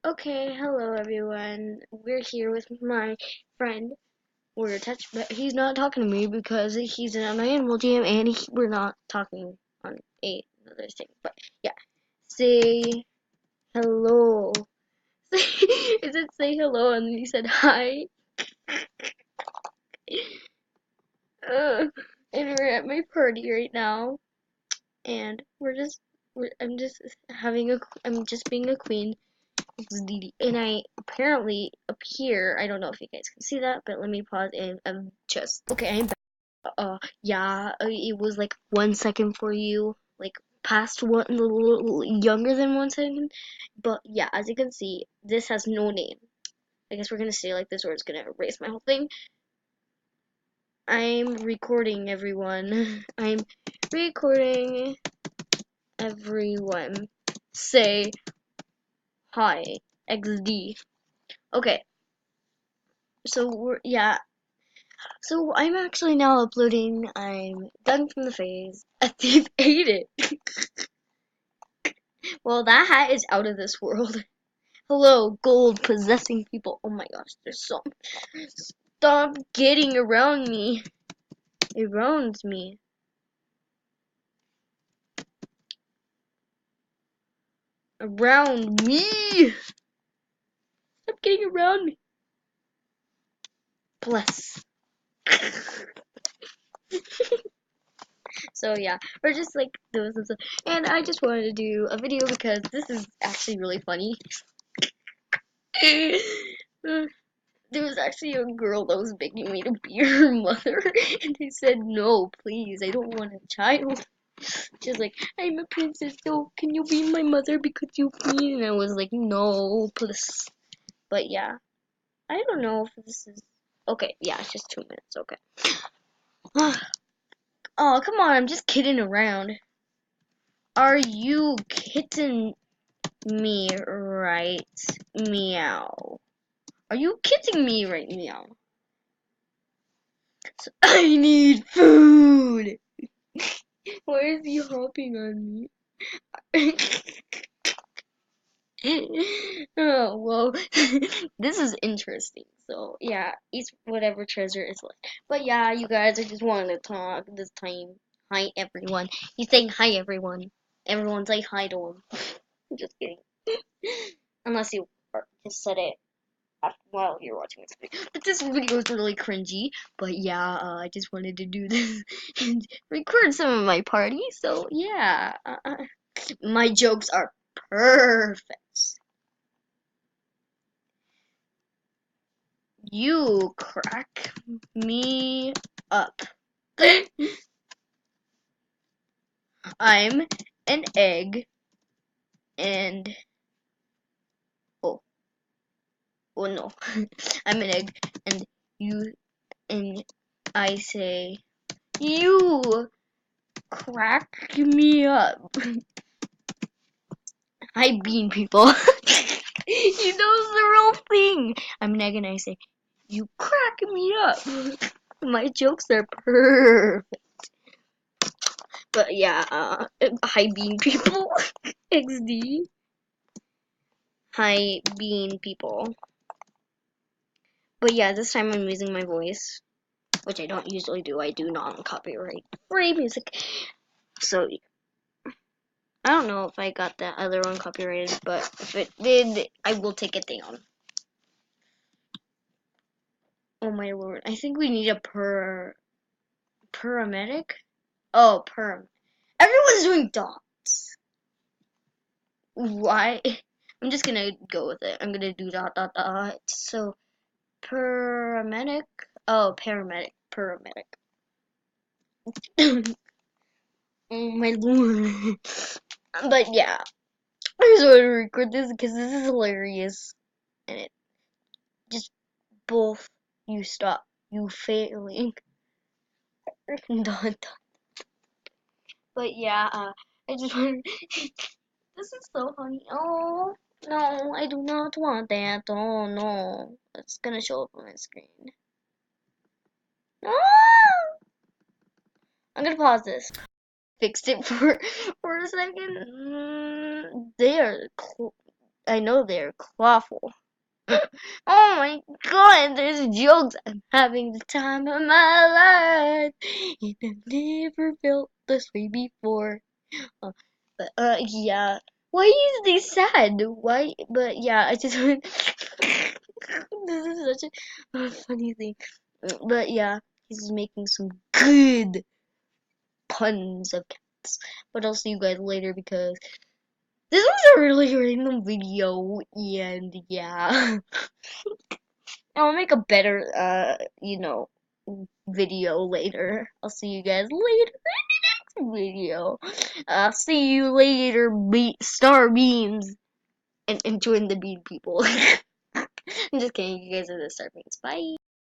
Okay, hello everyone. We're here with my friend Warrior Touch, but he's not talking to me because he's in my animal jam and we're not talking on another thing. But yeah, say hello. It said say hello and then he said hi. Uh, and we're at my party right now, and I'm just being a queen. And I apparently up here, I don't know if you guys can see that, but let me pause and just okay. I'm back. Yeah, it was like 1 second for you, like past one, a little younger than 1 second. But yeah, as you can see, this has no name. I guess we're gonna stay like this, or it's gonna erase my whole thing. I'm recording everyone. I'm recording everyone. Say hi, XD. Okay, so So I'm actually now uploading. I'm done from the phase. A thief ate it. Well, that hat is out of this world. Hello, gold possessing people. Oh my gosh, there's so. Stop getting around me. Around me. Around me. Stop getting around me. Bless. So yeah, we're just like those and stuff. And I just wanted to do a video because this is actually really funny. There was actually a girl that was begging me to be her mother, and I said, no, please, I don't want a child. She's like, I'm a princess, so can you be my mother because you're queen? And I was like, no, please. But yeah, I don't know if this is. Okay, yeah, it's just 2 minutes, okay. Oh, come on, I'm just kidding around. Are you kidding me right? Meow. Are you kidding me right meow? So I need food! Why is he hopping on me? Oh, well, this is interesting. So, yeah, eat whatever treasure is left. But yeah, you guys, I just wanted to talk this time. Hi, everyone. He's saying hi, everyone. Everyone say hi to him. I'm just kidding. Unless you just said it while you're watching this video. But this video is really cringy. But yeah, I just wanted to do this and record some of my party. So yeah, my jokes are perfect. You crack me up. I'm an egg and oh oh no. I'm an egg and you and I say you crack me up. Hi bean people. You know it's the real thing. I'm an egg and I say you crack me up. My jokes are perfect. But yeah, hi bean people. XD. Hi bean people. But yeah, this time I'm using my voice, which I don't usually do. I do non-copyright free music. So I don't know if I got that other one copyrighted, but if it did, I will take it down. Oh my lord, I think we need a paramedic. Oh, Everyone's doing dots. Why? I'm just gonna go with it. I'm gonna do dot dot dot. So paramedic. Oh, paramedic. Oh my lord. But yeah, I just want to record this because this is hilarious. And it just both you stop. You failing. But yeah, I just want this is so funny. Oh, no, I do not want that. Oh no. It's gonna show up on my screen. No! I'm gonna pause this. Fixed it for a second. They are I know they're clawful. Oh my god, there's jokes. I'm having the time of my life. And I've never felt this way before. Uh, yeah. Why is they sad? Why? But yeah, I just this is such a funny thing. But yeah, he's making some good puns of cats. But I'll see you guys later because this was a really random video, and yeah. I'll make a better, video later. I'll see you guys later in the next video. See you later, star beans, and join the bean people. I'm just kidding, you guys are the star beans. Bye.